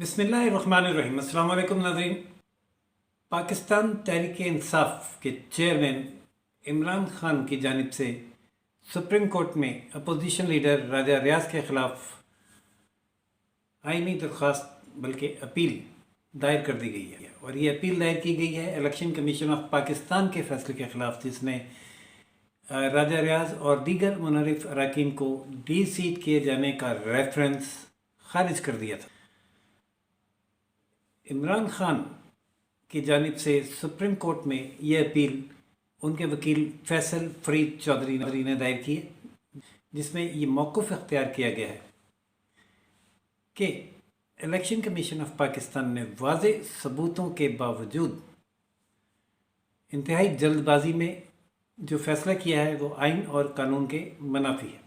बिस्मिल्लाहिर्रहमानिर्रहीम। अस्सलाम वालेकुम नाज़रीन। पाकिस्तान तहरीक इंसाफ के चेयरमैन इमरान खान की जानिब से सुप्रीम कोर्ट में अपोजिशन लीडर राजा रियाज के ख़िलाफ़ आईनी दरख्वास्त बल्कि अपील दायर कर दी गई है और ये अपील दायर की गई है इलेक्शन कमीशन ऑफ पाकिस्तान के फैसले के ख़िलाफ़, जिसने राजा रियाज और दीगर मुनरिफ अरकान को डी सीट किए जाने का रेफरेंस खारिज कर दिया था। इमरान खान की जानिब से सुप्रीम कोर्ट में ये अपील उनके वकील फैसल फरीद चौधरी ने दायर की है, जिसमें ये मौक़िफ़ इख्तियार किया गया है कि इलेक्शन कमीशन ऑफ पाकिस्तान ने वाज़ेह सबूतों के बावजूद इंतहाई जल्दबाजी में जो फ़ैसला किया है वो आइन और कानून के मुनाफी है।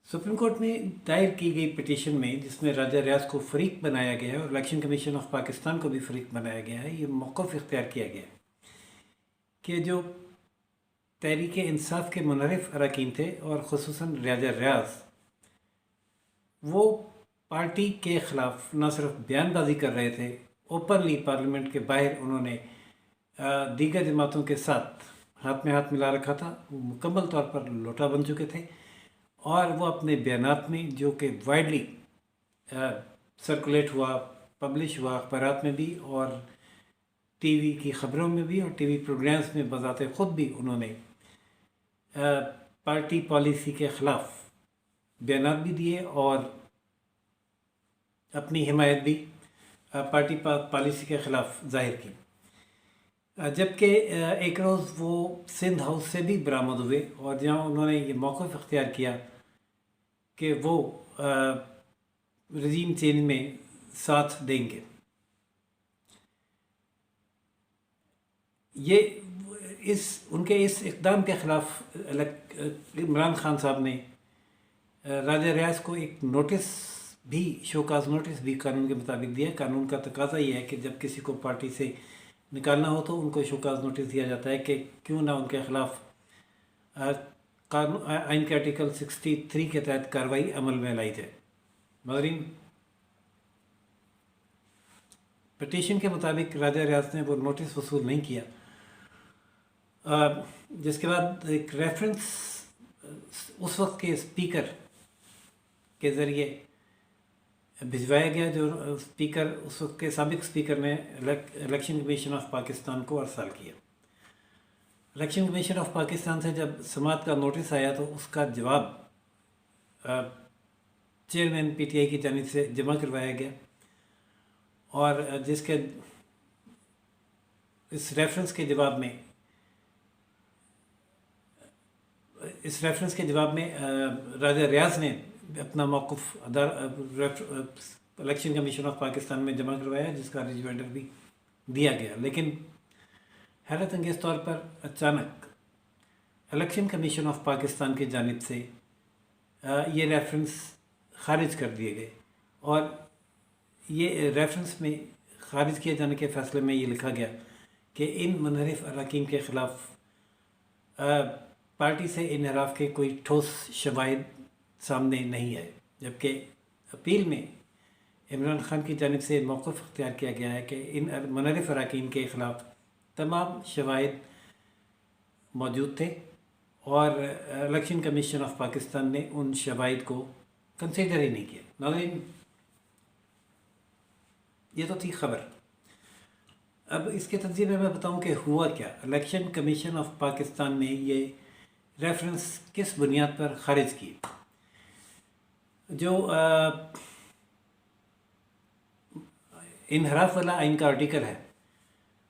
सुप्रीम कोर्ट में दायर की गई पिटीशन में, जिसमें राजा रियाज को फ़रीक बनाया गया है और इलेक्शन कमीशन ऑफ पाकिस्तान को भी फ़रीक बनाया गया है, ये मौक़िफ़ इख्तियार किया गया है कि जो तहरीक इंसाफ के मुनरिफ अरकान थे और ख़ुसूसन राजा रियाज, वो पार्टी के ख़िलाफ़ न सिर्फ बयानबाजी कर रहे थे, ओपनली पार्लियामेंट के बाहर उन्होंने दीगर जमातों के साथ हाथ में हाथ मिला रखा था, वो मुकम्मल तौर पर लोटा बन चुके थे और वो अपने बयानात में, जो कि वाइडली सर्कुलेट हुआ, पब्लिश हुआ अखबारात में भी और टीवी की ख़बरों में भी और टीवी प्रोग्राम्स में बज़ाते ख़ुद भी उन्होंने पार्टी पॉलिसी के ख़िलाफ़ बयानात भी दिए और अपनी हिमायत भी पार्टी पॉलिसी के ख़िलाफ़ ज़ाहिर की। जबकि एक रोज़ वो सिंध हाउस से भी बरामद हुए और जहाँ उन्होंने ये मौक़िफ़ इख्तियार किया कि वो रजीम चेंज में साथ देंगे। ये उनके इस इक़दाम के ख़िलाफ़ इमरान खान साहब ने राजा रियाज को एक नोटिस भी, शोकाज़ नोटिस भी कानून के मुताबिक दिया। कानून का तकाज़ा ये है कि जब किसी को पार्टी से निकालना हो तो उनको शोकाज़ नोटिस दिया जाता है कि क्यों ना उनके ख़िलाफ़ आइन के आर्टिकल 63 के तहत कार्रवाई अमल में लाई जाए। नाज़रीन, पिटीशन के मुताबिक राजा रियाज ने वो नोटिस वसूल नहीं किया, जिसके बाद एक रेफरेंस उस वक्त के स्पीकर के ज़रिए भिजवाया गया, जो स्पीकर उस वक्त के साबिक स्पीकर ने इलेक्शन कमीशन ऑफ पाकिस्तान को अरसाल किया। इलेक्शन कमीशन ऑफ पाकिस्तान से जब समाअत का नोटिस आया तो उसका जवाब चेयरमैन पीटीआई की जानिब से जमा करवाया गया और जिसके इस रेफरेंस के जवाब में राजा रियाज ने अपना मौक़िफ़ इलेक्शन कमीशन ऑफ पाकिस्तान में जमा करवाया, जिसका रिजॉइंडर भी दिया गया। लेकिन हैरत अंगेज़ तौर पर अचानक इलेक्शन कमीशन ऑफ पाकिस्तान की जानिब से ये रेफरेंस खारिज कर दिए गए और ये रेफरेंस में खारिज किए जाने के फ़ैसले में ये लिखा गया कि इन मुनहरिफ अरकान के ख़िलाफ़ पार्टी से इनहराफ के कोई ठोस शवाहिद सामने नहीं है। जबकि अपील में इमरान खान की जानिब से मौक़िफ़ इख्तियार किया गया है कि इन मुनहरिफ अरकान के ख़िलाफ़ तमाम शवाहिद मौजूद थे और इलेक्शन कमीशन ऑफ पाकिस्तान ने उन शवाहिद को कंसीडर ही नहीं किया। नाज़रीन, ये तो थी ख़बर। अब इसके तर्जुमे में मैं बताऊं कि हुआ क्या। इलेक्शन कमीशन ऑफ पाकिस्तान ने ये रेफरेंस किस बुनियाद पर ख़ारिज की। जो इनहराफ वाला आइन का आर्टिकल है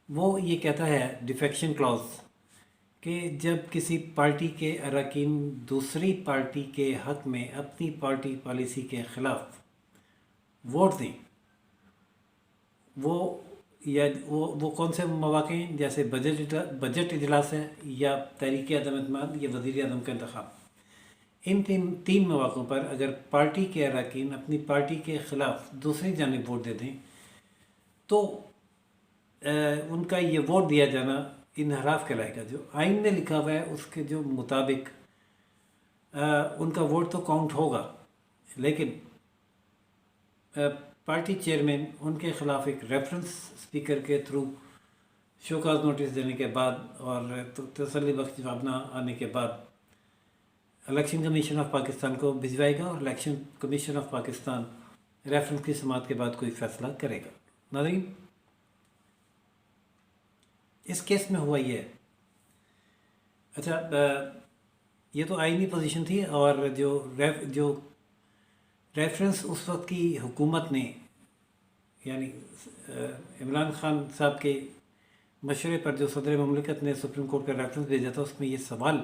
वो ये कहता है, डिफेक्शन क्लॉज, कि जब किसी पार्टी के अरकान दूसरी पार्टी के हक़ में अपनी पार्टी पॉलिसी के ख़िलाफ़ वोट दें, वो कौन से मौक़े हैं, जैसे बजट इजलास है या तहरीक अदम एतमाद या वज़ीर आज़म का इंतख़ाब। इन तीन मौक़ों पर अगर पार्टी के अरकान अपनी पार्टी के ख़िलाफ़ दूसरी जानिब वोट दे दें तो उनका ये वोट दिया जाना इनहराफ कहलाएगा। जो आइन में लिखा हुआ है उसके जो मुताबिक उनका वोट तो काउंट होगा, लेकिन पार्टी चेयरमैन उनके ख़िलाफ़ एक रेफरेंस स्पीकर के थ्रू शोकाज नोटिस देने के बाद और तसल्ली बख्श जवाब ना आने के बाद इलेक्शन कमीशन ऑफ पाकिस्तान को भिजवाएगा और election commission of Pakistan reference की समाअत के बाद कोई फ़ैसला करेगा। नाज़रीन, इस केस में हुआ ये है, अच्छा ये तो आईनी पोजीशन थी और जो रेफरेंस उस वक्त की हुकूमत ने यानी इमरान खान साहब के मशवरे पर जो सदर ममलिकत ने सुप्रीम कोर्ट का रेफरेंस भेजा था उसमें ये सवाल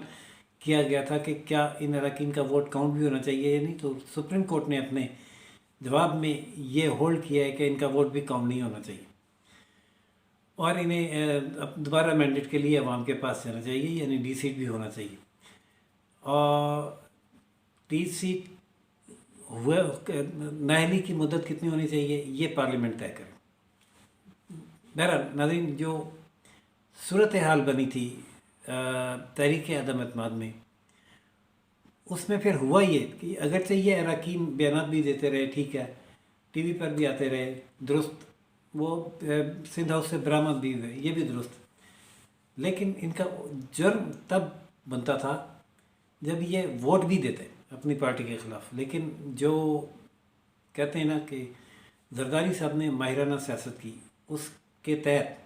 किया गया था कि क्या इन अरकान का वोट काउंट भी होना चाहिए या नहीं। तो सुप्रीम कोर्ट ने अपने जवाब में ये होल्ड किया है कि इनका वोट भी काउंट नहीं होना चाहिए और इन्हें दोबारा मैंडेट के लिए अवाम के पास जाना चाहिए, यानी डी सीट भी होना चाहिए। और डी सीट हुए नाअहली की मुद्दत कितनी होनी चाहिए ये पार्लियामेंट तय करे। बहरहाल नाज़रीन, जो सूरत हाल बनी थी तहरीक अदम एतमाद में, उसमें फिर हुआ ये कि अगरचे ये अरकान बयान भी देते रहे, ठीक है, टीवी पर भी आते रहे, दुरुस्त, वो सिंध हाउस से बरामद भी हुए, ये भी दुरुस्त, लेकिन इनका जुर्म तब बनता था जब ये वोट भी देते अपनी पार्टी के ख़िलाफ़। लेकिन जो कहते हैं ना कि जरदारी साहब ने माहिराना सियासत की, उसके तहत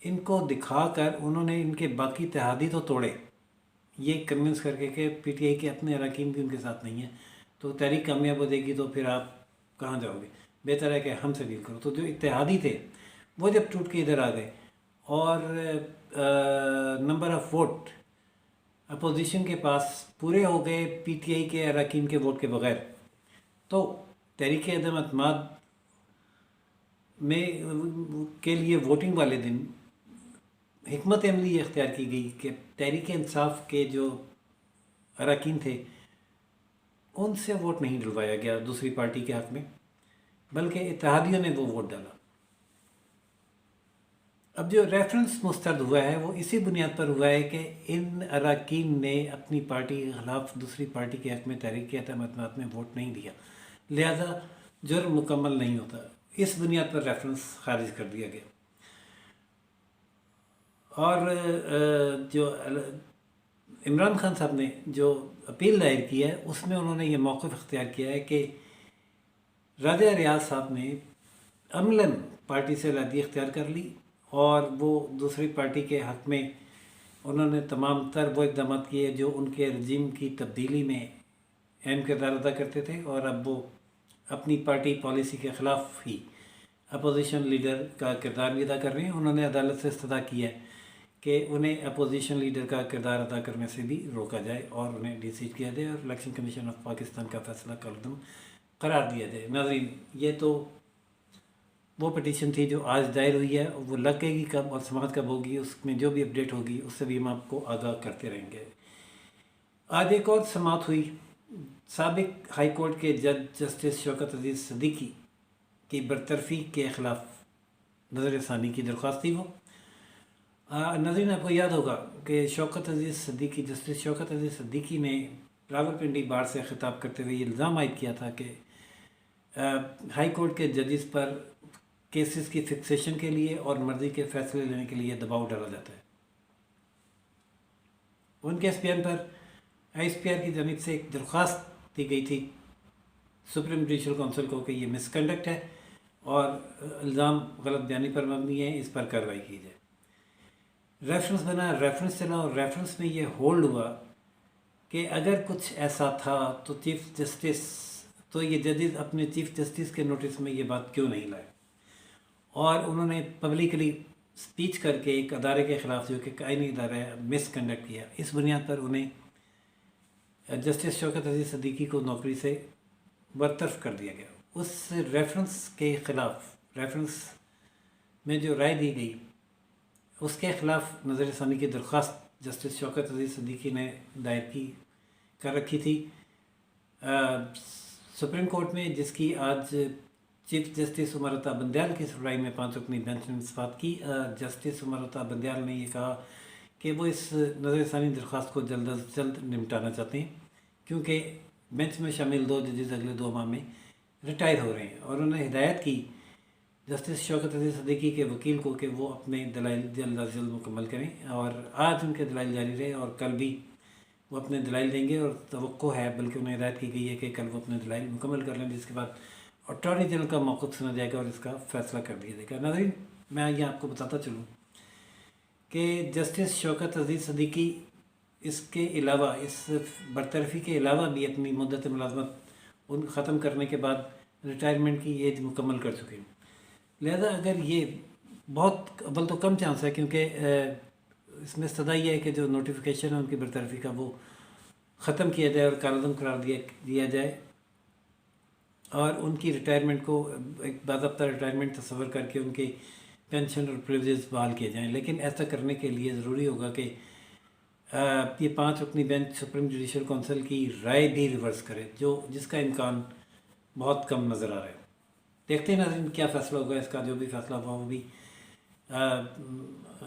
इनको दिखाकर उन्होंने इनके बाकी इत्तेहादी तो तोड़े, ये कन्विंस करके कि पीटीआई के अपने अरकान भी उनके साथ नहीं है, तो तहरीक कामयाब हो जाएगी तो फिर आप कहाँ जाओगे, बेहतर है कि हमसे डील करो। तो जो इत्तेहादी थे वो जब टूट के इधर आ गए और नंबर ऑफ़ वोट अपोजिशन के पास पूरे हो गए पीटीआई के अरकान के वोट के बगैर, तो तहरीक अदम एतमाद में के लिए वोटिंग वाले दिन हिकमत अमली ये इख्तियार की गई कि तहरीक इंसाफ के जो अरकान थे उनसे वोट नहीं डलवाया गया दूसरी पार्टी के हक़ में, बल्कि इत्तेहादियों ने वो वोट डाला। अब जो रेफरेंस मुस्तरद हुआ है वो इसी बुनियाद पर हुआ है कि इन अरकान ने अपनी पार्टी के ख़िलाफ़ दूसरी पार्टी के हक़ में तहरीक अदम एतमाद में वोट नहीं दिया, लिहाजा जुर्म मुकम्मल नहीं होता। इस बुनियाद पर रेफरेंस खारिज कर दिया गया। और जो इमरान खान साहब ने जो अपील दायर की है उसमें उन्होंने ये मौक़िफ़ इख्तियार किया है कि राजा रियाज साहब ने अमलन पार्टी से अलहदगी इख्तियार कर ली और वो दूसरी पार्टी के हक़ में उन्होंने तमाम तर वो इक़दाम किए जो उनके रजीम की तब्दीली में अहम किरदार अदा करते थे, और अब वो अपनी पार्टी पॉलिसी के ख़िलाफ़ ही अपोजिशन लीडर का किरदार भी अदा कर रहे हैं। उन्होंने अदालत से इस्तदा की है कि उन्हें अपोजिशन लीडर का किरदार अदा करने से भी रोका जाए और उन्हें डिसीट किया जाए और इलेक्शन कमीशन ऑफ पाकिस्तान का फ़ैसला कलदम करार दिया जाए। नाज़रीन, ये तो वो पटिशन थी जो आज दायर हुई है, वो लगेगी कब और समाअत कब होगी, उसमें जो भी अपडेट होगी उससे भी हम आपको आगाह करते रहेंगे। आज एक और समाअत हुई। साबिक हाई कोर्ट के जज जस्टिस शौकत अजीज़ सिद्दीकी की बरतरफी के ख़िलाफ़ नज़र सानी की दरख्वास्त थी। वो नाज़रीन, आपको याद होगा कि शौकत अजीज़ सिद्दीकी, जस्टिस शौकत अजीज़ सिद्दीकी ने रावलपिंडी बार से ख़िताब करते हुए इल्ज़ाम आयद किया था कि हाई कोर्ट के जजेस पर केसेस की फिक्सेशन के लिए और मर्ज़ी के फ़ैसले लेने के लिए दबाव डाला जाता है। उनके इस बयान पर ISPR की जानिब से एक दरख्वास्त दी गई थी सुप्रीम जुडिशल काउंसिल को कि ये मिसकंडक्ट है और इल्ज़ाम गलत बयानी पर मबनी है, इस पर कार्रवाई की जाए। रेफरेंस बना, रेफरेंस चला और रेफरेंस में ये होल्ड हुआ कि अगर कुछ ऐसा था तो चीफ़ जस्टिस, तो ये जजेस अपने चीफ़ जस्टिस के नोटिस में ये बात क्यों नहीं लाए, और उन्होंने पब्लिकली स्पीच करके एक अदारे के ख़िलाफ़ जो कि आईनी अदारा है मिसकंडक्ट किया। इस बुनियाद पर उन्हें जस्टिस शौकत अजीज़ सिद्दीकी को नौकरी से बरतरफ कर दिया गया। उस रेफरेंस के ख़िलाफ़, रेफरेंस में जो राय दी गई उसके ख़िलाफ़ नज़र सानी की दरख्वास्त जस्टिस शौकत अजीज़ सिद्दीकी ने दायर कर रखी थी सुप्रीम कोर्ट में, जिसकी आज चीफ जस्टिस उमर अता बंदयाल की सुनवाई में 5 रुकनी बेंच ने निस्बत की। जस्टिस उमर अता बंदयाल ने ये कहा कि वो इस नज़र सानी दरख्वास्त को जल्द अज जल्द निपटाना चाहते हैं, क्योंकि बेंच में शामिल 2 जजेस अगले 2 माह में रिटायर हो रहे हैं, और उन्होंने हिदायत की जस्टिस शौकत अजीज़ सिद्दीकी के वकील को कि वो अपने दलाइल जल्द अज जल्द मुकम्मल करें, और आज उनके दलाइल जारी रहे और कल भी वो अपने दलाइल देंगे, और तवक्को है, बल्कि उन्हें हिदायत की गई है कि कल वो अपने दलाइल मुकम्मल कर लें, जिसके बाद अटॉर्नी जनरल का मौक़िफ़ सुना जाएगा और इसका फ़ैसला कर दिया जाएगा। नाज़रीन, मैं ये आपको बताता चलूँ कि जस्टिस शौकत अजीज़ सिद्दीकी इसके अलावा, इस बरतरफ़ी के अलावा भी अपनी मुद्दत मुलाज़मत उन ख़त्म करने के बाद रिटायरमेंट की एज मुकम्मल कर चुके हैं। लिहाजा अगर ये बहुत अव्वल तो कम चांस है, क्योंकि इसमें सदा ये है कि जो नोटिफिकेशन है उनकी बरतरफ़ी का वो ख़त्म किया जाए और कालअदम करार दिया जाए, और उनकी रिटायरमेंट को एक बाज़ाब्ता रिटायरमेंट तस्वर करके उनके पेंशन और प्रिविलेज बहाल किए जाएँ। लेकिन ऐसा करने के लिए ज़रूरी होगा कि ये 5 रुकनी बेंच सुप्रीम जुडिशल काउंसिल की राय भी रिवर्स करे, जिसका इम्कान बहुत कम नज़र आ रहा है। देखते हैं नाज़रीन क्या फ़ैसला होगा इसका। जो भी फ़ैसला होगा वो भी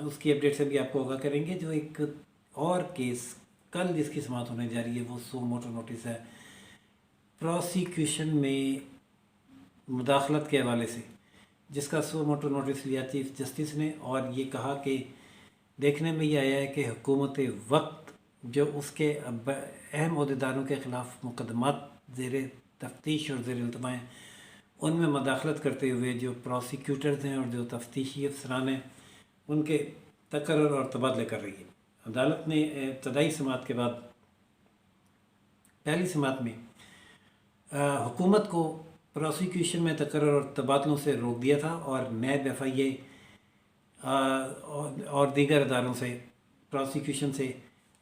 उसकी अपडेट से भी आपको होगा करेंगे। जो एक और केस कल जिसकी समाअत होने जा रही है वो सो मोटो नोटिस है, प्रोसिक्यूशन में मुदाखलत के हवाले से, जिसका सो मोटो नोटिस लिया चीफ जस्टिस ने, और ये कहा कि देखने में ये आया है कि हुकूमत वक्त जो उसके अहम अहदेदारों के ख़िलाफ़ मुकदमात ज़ेर तफ्तीश और ज़ेर इल्तमा हैं, उनमें मदाखलत करते हुए जो प्रोसिक्यूटर्स हैं और जो तफ्तीशी अफसरान हैं उनके तकर्रुर और तबादले कर रही है। अदालत ने इब्तदाई समाअत के बाद पहली समाअत में हुकूमत को प्रोसिक्यूशन में तकर्रुर और तबादलों से रोक दिया था, और नैब FIA और दीगर अदारों से प्रोसिक्यूशन से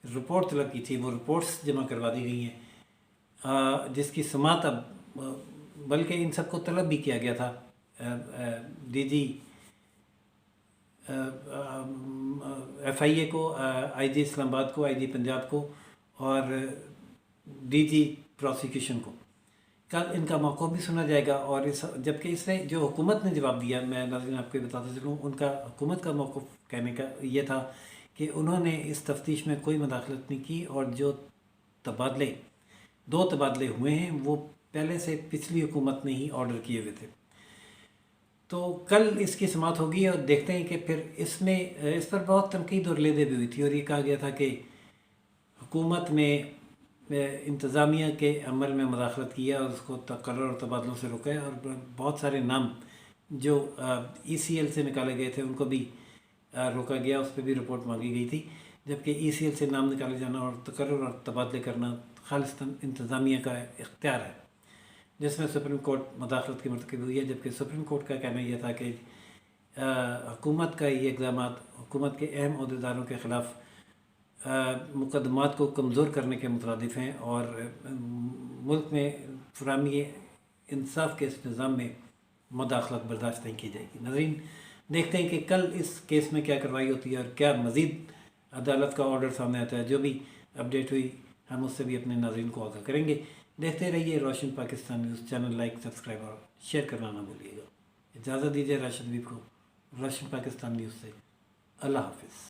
रिपोर्ट तलब की थी। वो रिपोर्ट्स जमा करवा दी गई हैं, जिसकी समाअत अब बल्कि इन सबको तलब भी किया गया था DG FIA को, IG इस्लामाबाद को, IG पंजाब को और DG प्रोसिक्यूशन को। कल इनका मौक़िफ़ भी सुना जाएगा, और जबकि इससे जो हुकूमत ने जवाब दिया, मैं नाज़रीन आपको बताता चलूँ, उनका हुकूमत का मौक़िफ़ कहने का ये था कि उन्होंने इस तफ्तीश में कोई मुदाखलत नहीं की, और जो तबादले 2 तबादले हुए हैं वो पहले से पिछली हुकूमत ने ही ऑर्डर किए हुए थे। तो कल इसकी समाअत होगी और देखते हैं कि फिर इस पर बहुत तनकीद और लेदे भी हुई थी, और ये कहा गया था कि हुकूमत ने इंतज़ामिया के अमल में मुदाखलत किया और उसको तकर्रुर और तबादलों से रोका है, और बहुत सारे नाम जो ECL से निकाले गए थे उनको भी रोका गया, उस पर भी रिपोर्ट मांगी गई थी। जबकि ECL से नाम निकाले जाना और तकर्रुर और तबादले करना खालिस्तान इंतज़ामिया का इख्तियार है, जिसमें सुप्रीम कोर्ट मुदाखलत की मरतकब हुई है। जबकि सुप्रीम कोर्ट का कहना यह था कि हुकूमत का ये इक़दाम हुकूमत के अहम अहदेदारों के ख़िलाफ़ मुकदमात को कमज़ोर करने के मुतरादिफ़ हैं, और मुल्क में फ़राहमी इंसाफ के इस निज़ाम में मुदाखलत बर्दाश्त नहीं की जाएगी। नाज़रीन, देखते हैं कि कल इस केस में क्या कार्रवाई होती है और क्या मज़ीद अदालत का ऑर्डर सामने आता है। जो भी अपडेट हुई हम उससे भी अपने नाज़रीन को आगाह करेंगे। देखते रहिए Roshan Pakistan news channel, like, subscribe और शेयर करना ना भूलिएगा। इजाज़त दीजिए राशिद हबीब को रोशन पाकिस्तान न्यूज़ से। अल्लाह हाफ़िज़।